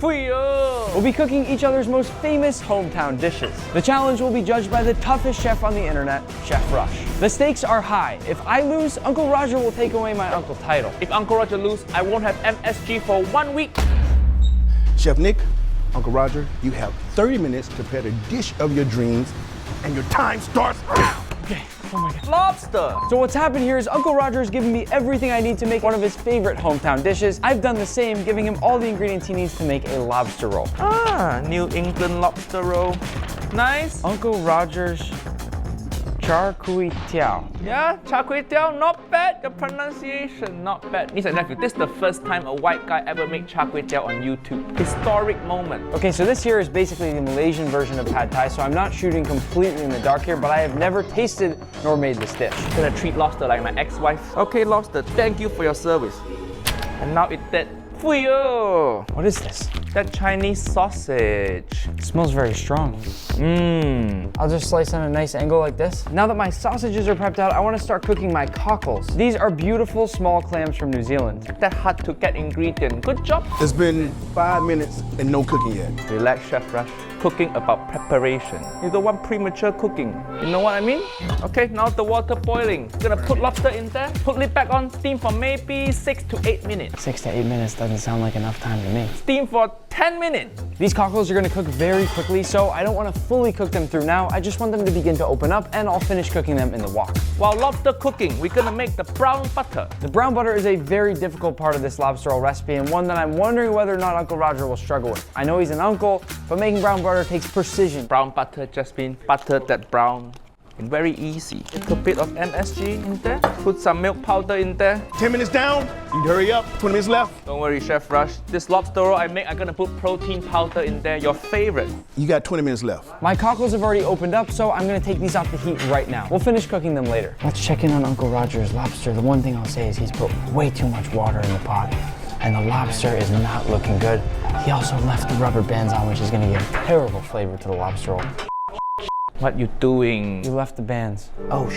We'll be cooking each other's most famous hometown dishes. The challenge will be judged by the toughest chef on the internet, Chef Rush. The stakes are high. If I lose, Uncle Roger will take away my uncle title. If Uncle Roger loses, I won't have MSG for 1 week. Chef Nick, Uncle Roger, you have 30 minutes to prepare the dish of your dreams, and your time starts now. Okay, oh my God. Lobster. So what's happened here is Uncle Roger is giving me everything I need to make one of his favorite hometown dishes. I've done the same, giving him all the ingredients he needs to make a lobster roll. Ah, New England lobster roll. Nice. Uncle Roger's char kway teow. Yeah, char kway teow, not bad. The pronunciation, not bad. Niece and nephew, this is the first time a white guy ever made char kway teow on YouTube. Historic moment. Okay, so this here is basically the Malaysian version of pad thai, so I'm not shooting completely in the dark here, but I have never tasted nor made this dish. I'm gonna treat lobster like my ex-wife. Okay, lobster, thank you for your service. And now eat that. Fuyo! What is this? That Chinese sausage. It smells very strong. Mmm. I'll just slice on a nice angle like this. Now that my sausages are prepped out, I want to start cooking my cockles. These are beautiful small clams from New Zealand. That hard to get ingredient. Good job. It's been 5 minutes and no cooking yet. Relax, Chef Rush. Cooking about preparation. You don't want premature cooking. You know what I mean? Okay, now the water boiling. Gonna put lobster in there. Put lid back on. Steam for maybe 6 to 8 minutes. 6 to 8 minutes doesn't sound like enough time to me. Steam for 10 minutes. These cockles are going to cook very quickly, so I don't want to fully cook them through now. I just want them to begin to open up, and I'll finish cooking them in the wok. While lobster cooking, we're gonna make the brown butter. The brown butter is a very difficult part of this lobster roll recipe, and one that I'm wondering whether or not Uncle Roger will struggle with. I know he's an uncle, but making brown butter takes precision. Brown butter just means butter that brown. And very easy. A little bit of MSG in there. Put some milk powder in there. 10 minutes down, you'd hurry up, 20 minutes left. Don't worry, Chef Rush. This lobster roll I make, I'm gonna put protein powder in there, your favorite. You got 20 minutes left. My cockles have already opened up, so I'm gonna take these off the heat right now. We'll finish cooking them later. Let's check in on Uncle Roger's lobster. The one thing I'll say is he's put way too much water in the pot, and the lobster is not looking good. He also left the rubber bands on, which is gonna give terrible flavor to the lobster roll. What you doing? You left the bands. Oh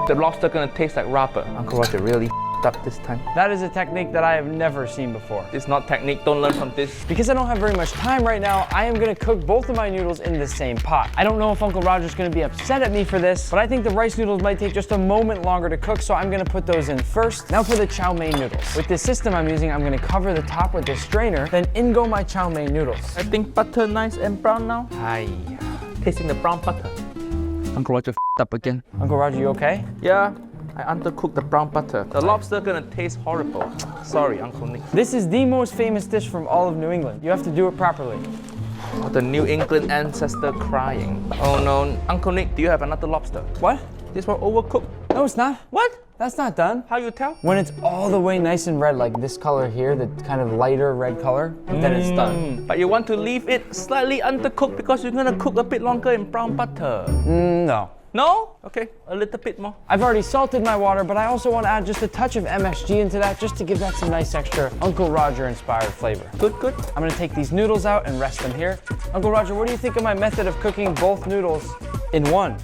The lobster gonna taste like rubber. Uncle Roger really up this time. That is a technique that I have never seen before. It's not technique, don't learn from this. Because I don't have very much time right now, I am gonna cook both of my noodles in the same pot. I don't know if Uncle Roger's gonna be upset at me for this, but I think the rice noodles might take just a moment longer to cook, so I'm gonna put those in first. Now for the chow mein noodles. With this system I'm using, I'm gonna cover the top with this strainer, then in go my chow mein noodles. I think butter nice and brown now. Hi. Tasting the brown butter. Uncle Roger up again. Uncle Roger, you okay? Yeah, I undercooked the brown butter. The lobster gonna taste horrible. Sorry, Uncle Nick. This is the most famous dish from all of New England. You have to do it properly. Oh, the New England ancestor crying. Oh no, Uncle Nick, do you have another lobster? What? This one overcooked. No, it's not. What? That's not done. How you tell? When it's all the way nice and red, like this color here, the kind of lighter red color, then it's done. But you want to leave it slightly undercooked because you're gonna cook a bit longer in brown butter. No. No? Okay, a little bit more. I've already salted my water, but I also want to add just a touch of MSG into that just to give that some nice extra Uncle Roger inspired flavor. Good, good. I'm gonna take these noodles out and rest them here. Uncle Roger, what do you think of my method of cooking both noodles in one?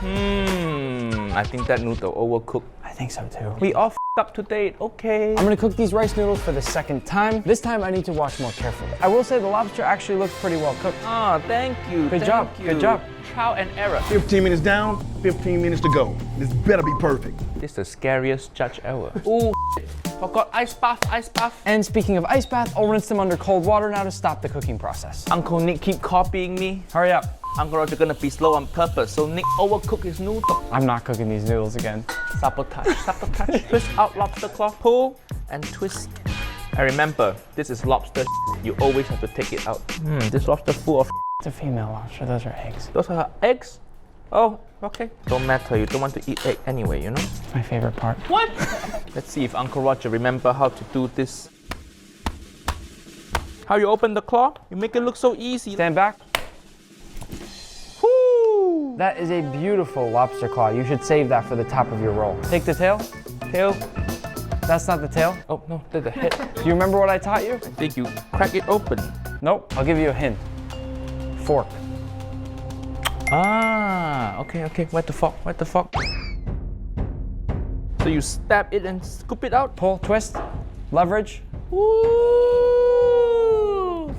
I think that noodle overcooked. I think so too. We all up to date, okay. I'm gonna cook these rice noodles for the second time. This time I need to wash more carefully. I will say the lobster actually looks pretty well cooked. Ah, thank you. Good job, good job. Trial and error. 15 minutes down, 15 minutes to go. This better be perfect. This is the scariest judge ever. Ooh, forgot ice bath, ice bath. And speaking of ice bath, I'll rinse them under cold water now to stop the cooking process. Uncle Nick keep copying me. Hurry up. Uncle Roger gonna be slow on purpose, so Nick overcook his noodle. I'm not cooking these noodles again. Sabotage, sabotage. Twist out lobster claw, pull and twist. And remember, this is lobster. You always have to take it out. This lobster full of. It's a female lobster, those are eggs. Those are eggs? Oh, okay. Don't matter, you don't want to eat egg anyway, you know? It's my favorite part. What? Let's see if Uncle Roger remember how to do this. How you open the claw? You make it look so easy. Stand back. Woo! That is a beautiful lobster claw. You should save that for the top of your roll. Take the tail. Tail. That's not the tail. Oh no, that's the head. Do you remember what I taught you? I think you crack it open. Nope, I'll give you a hint. Fork. Ah, okay. Where the fork? Where the fork? So you stab it and scoop it out? Pull, twist, leverage. Woo!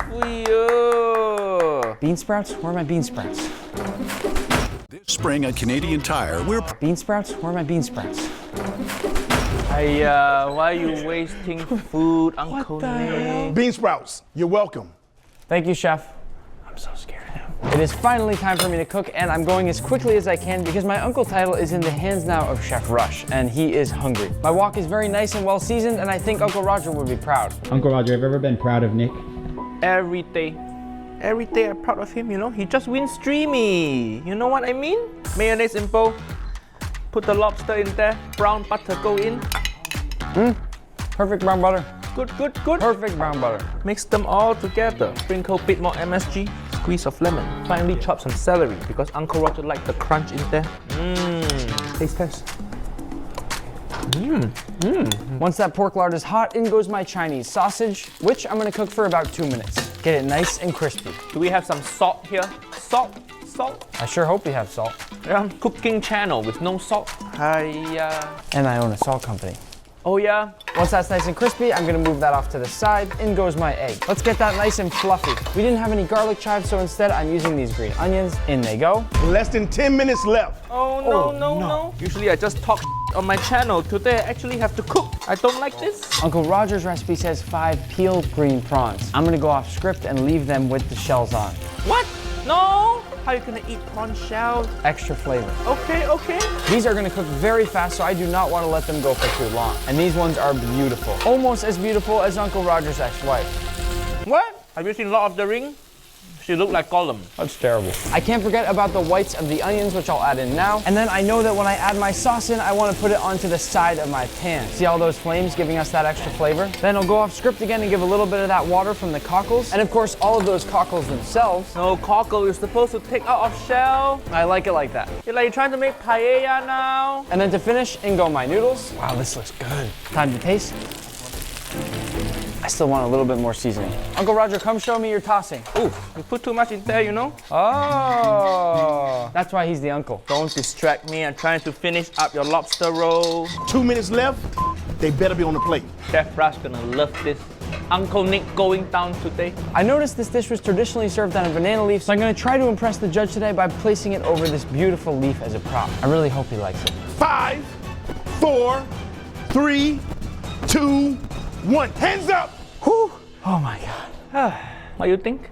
for you. Bean sprouts? Where are my bean sprouts? This spring at Canadian Tire, we're Bean sprouts? Where are my bean sprouts? Why are you wasting food, Uncle Nick? Bean sprouts, you're welcome. Thank you, Chef. I'm so scared now. It is finally time for me to cook, and I'm going as quickly as I can because my uncle title is in the hands now of Chef Rush, and he is hungry. My wok is very nice and well seasoned, and I think Uncle Roger would be proud. Uncle Roger, have you ever been proud of Nick? Every day I'm proud of him, you know? He just wins streamy. You know what I mean? Mayonnaise in bowl. Put the lobster in there. Brown butter go in. Perfect brown butter. Good, good, good. Perfect brown butter. Mix them all together. Sprinkle a bit more MSG. Squeeze of lemon. Finally chop some celery because Uncle Roger likes the crunch in there. Taste. Once that pork lard is hot, in goes my Chinese sausage, which I'm gonna cook for about 2 minutes. Get it nice and crispy. Do we have some salt here? Salt. I sure hope we have salt. Yeah, cooking channel with no salt. Hiya. And I own a salt company. Oh yeah. Once that's nice and crispy, I'm gonna move that off to the side. In goes my egg. Let's get that nice and fluffy. We didn't have any garlic chives, so instead I'm using these green onions. In they go. Less than 10 minutes left. Oh no. Usually I just talk on my channel. Today I actually have to cook. I don't like this. Uncle Roger's recipe says 5 peeled green prawns. I'm gonna go off script and leave them with the shells on. What? No. How are you gonna eat prawn shells? Extra flavor. Okay. These are gonna cook very fast, so I do not wanna let them go for too long. And these ones are beautiful. Almost as beautiful as Uncle Roger's ex-wife. What? Have you seen Lord of the Ring? She looked like Gollum. That's terrible. I can't forget about the whites of the onions, which I'll add in now. And then I know that when I add my sauce in, I want to put it onto the side of my pan. See all those flames giving us that extra flavor? Then I'll go off script again and give a little bit of that water from the cockles. And of course, all of those cockles themselves. No, cockle, you're supposed to take out of shell. I like it like that. You're trying to make paella now. And then to finish, in go my noodles. Wow, this looks good. Time to taste. I still want a little bit more seasoning. Uncle Roger, come show me your tossing. Ooh, you put too much in there, you know? Oh, that's why he's the uncle. Don't distract me. I'm trying to finish up your lobster roll. 2 minutes left. They better be on the plate. Chef Rush gonna love this. Uncle Nick going down today. I noticed this dish was traditionally served on a banana leaf, so I'm gonna try to impress the judge today by placing it over this beautiful leaf as a prop. I really hope he likes it. 5, 4, 3, 2, 1. Hands up. Whew. Oh my God. What you think?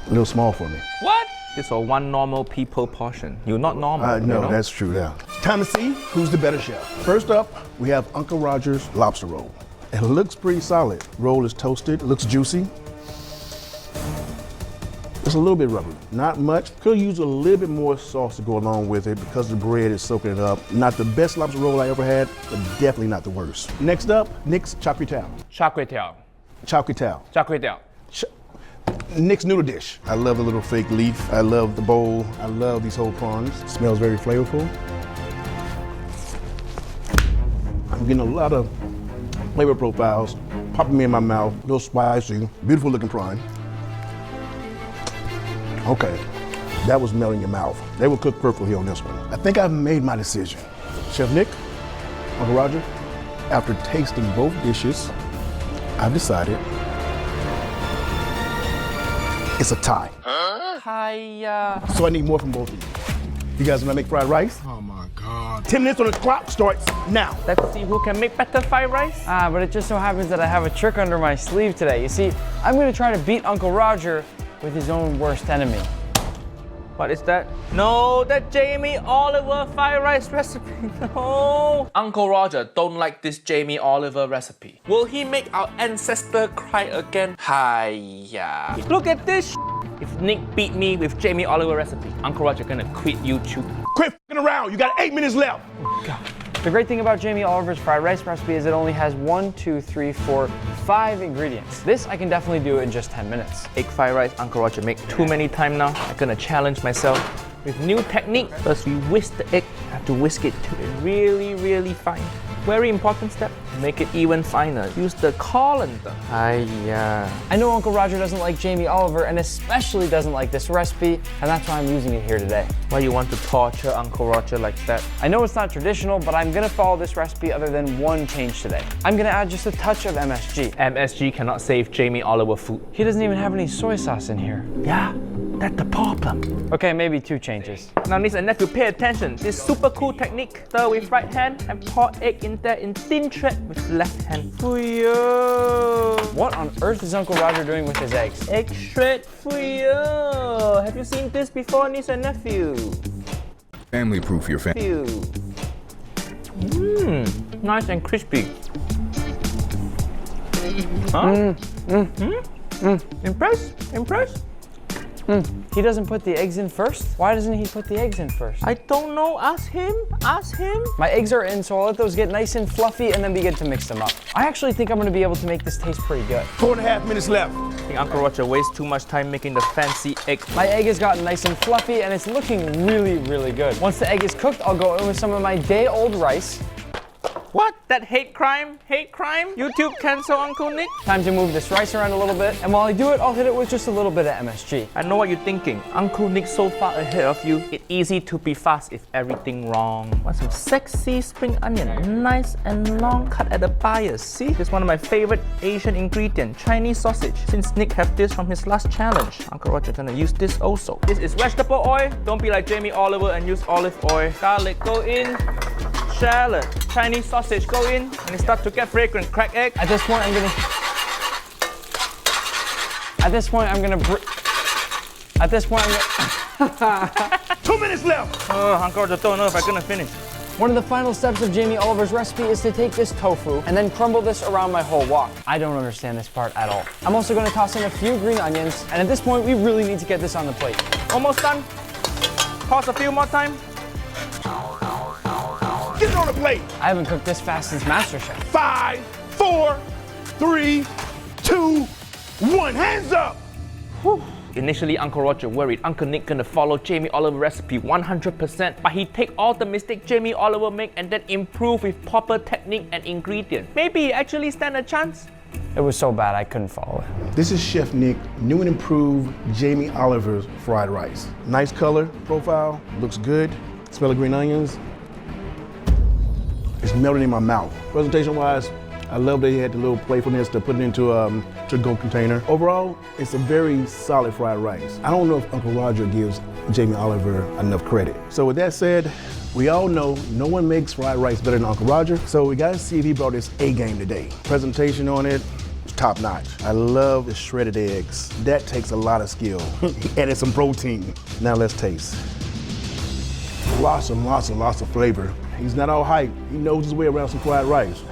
A little small for me. What? This is one normal people portion. You're not normal. No, you know? that's true, yeah. Time to see who's the better chef. First up, we have Uncle Roger's lobster roll. It looks pretty solid. Roll is toasted, looks juicy. It's a little bit rubbery, not much. Could use a little bit more sauce to go along with it because the bread is soaking it up. Not the best lobster roll I ever had, but definitely not the worst. Next up, Nick's Char Kway Teow. Char Kway Teow. Char Kway Teow. Char Kway Teow. Nick's noodle dish. I love the little fake leaf. I love the bowl. I love these whole prawns. It smells very flavorful. I'm getting a lot of flavor profiles popping me in my mouth. A little spicy, beautiful looking prawn. Okay, that was melting your mouth. They will cook perfectly on this one. I think I've made my decision. Chef Nick, Uncle Roger, after tasting both dishes, I've decided it's a tie. Hiya. So I need more from both of you. You guys wanna make fried rice? Oh my God. 10 minutes on the clock starts now. Let's see who can make better fried rice. But it just so happens that I have a trick under my sleeve today. You see, I'm gonna try to beat Uncle Roger with his own worst enemy. What is that? No, that Jamie Oliver fried rice recipe. No. Uncle Roger don't like this Jamie Oliver recipe. Will he make our ancestor cry again? Hiya. Look at this. If Nick beat me with Jamie Oliver recipe, Uncle Roger gonna quit YouTube. Quit f***ing around, you got 8 minutes left. The great thing about Jamie Oliver's fried rice recipe is it only has 1, 2, 3, 4, 5 ingredients. This I can definitely do in just 10 minutes. Egg fried rice, Uncle Roger make too many times now. I'm gonna challenge myself with new technique. First we whisk the egg. I have to whisk it till it's really, really fine. Very important step. Make it even finer. Use the colander. Aiya. I know Uncle Roger doesn't like Jamie Oliver and especially doesn't like this recipe, and that's why I'm using it here today. Why you want to torture Uncle Roger like that? I know it's not traditional, but I'm gonna follow this recipe other than one change today. I'm gonna add just a touch of MSG. MSG cannot save Jamie Oliver food. He doesn't even have any soy sauce in here. Yeah, that's the problem. Okay, maybe 2 changes. Now niece and nephew, pay attention. This super cool technique. Stir with right hand and pour egg in there in thin thread with left hand. Fuyo. What on earth is Uncle Roger doing with his eggs? Egg shred fuyo. Have you seen this before, niece and nephew? Family proof your family. Nice and crispy. Huh? Impressed? Impressed? He doesn't put the eggs in first? Why doesn't he put the eggs in first? I don't know. Ask him. Ask him. My eggs are in, so I'll let those get nice and fluffy and then begin to mix them up. I actually think I'm gonna be able to make this taste pretty good. 4.5 minutes left. I think Uncle Roger wastes too much time making the fancy egg. My egg has gotten nice and fluffy and it's looking really, really good. Once the egg is cooked, I'll go in with some of my day-old rice. What? That hate crime? Hate crime? YouTube cancel Uncle Nick? Time to move this rice around a little bit, and while I do it, I'll hit it with just a little bit of MSG. I know what you're thinking. Uncle Nick so far ahead of you. It's easy to be fast if everything wrong. Want some sexy spring onion, nice and long cut at the bias. See, this is one of my favorite Asian ingredients, Chinese sausage. Since Nick have this from his last challenge, Uncle Roger gonna use this also. This is vegetable oil. Don't be like Jamie Oliver and use olive oil. Garlic go in. Shallot, Chinese sausage go in, and it starts to get fragrant. Crack egg. At this point, I'm gonna 2 minutes left. Oh, Uncle Roger don't know if I'm gonna finish. One of the final steps of Jamie Oliver's recipe is to take this tofu and then crumble this around my whole wok. I don't understand this part at all. I'm also gonna toss in a few green onions, and at this point, we really need to get this on the plate. Almost done. Toss a few more time. Get it on the plate. I haven't cooked this fast since MasterChef. 5, 4, 3, 2, 1. Hands up. Initially, Uncle Roger worried Uncle Nick gonna follow Jamie Oliver recipe 100%, but he take all the mistake Jamie Oliver make and then improve with proper technique and ingredient. Maybe he actually stand a chance. It was so bad I couldn't follow it. This is Chef Nick, new and improved Jamie Oliver's fried rice. Nice color profile, looks good. Smell of green onions. It's melting in my mouth. Presentation-wise, I love that he had the little playfulness to put it into a to-go container. Overall, it's a very solid fried rice. I don't know if Uncle Roger gives Jamie Oliver enough credit. So with that said, we all know no one makes fried rice better than Uncle Roger, so we gotta see if he brought his A game today. Presentation on it, top notch. I love the shredded eggs. That takes a lot of skill. He added some protein. Now let's taste. Lots of flavor. He's not all hype. He knows his way around some fried rice.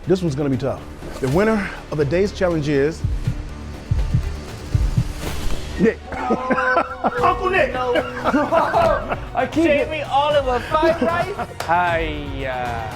This one's gonna be tough. The winner of the day's challenge is Nick. Uncle Nick. I keep Jamie Oliver fried rice? Hiya.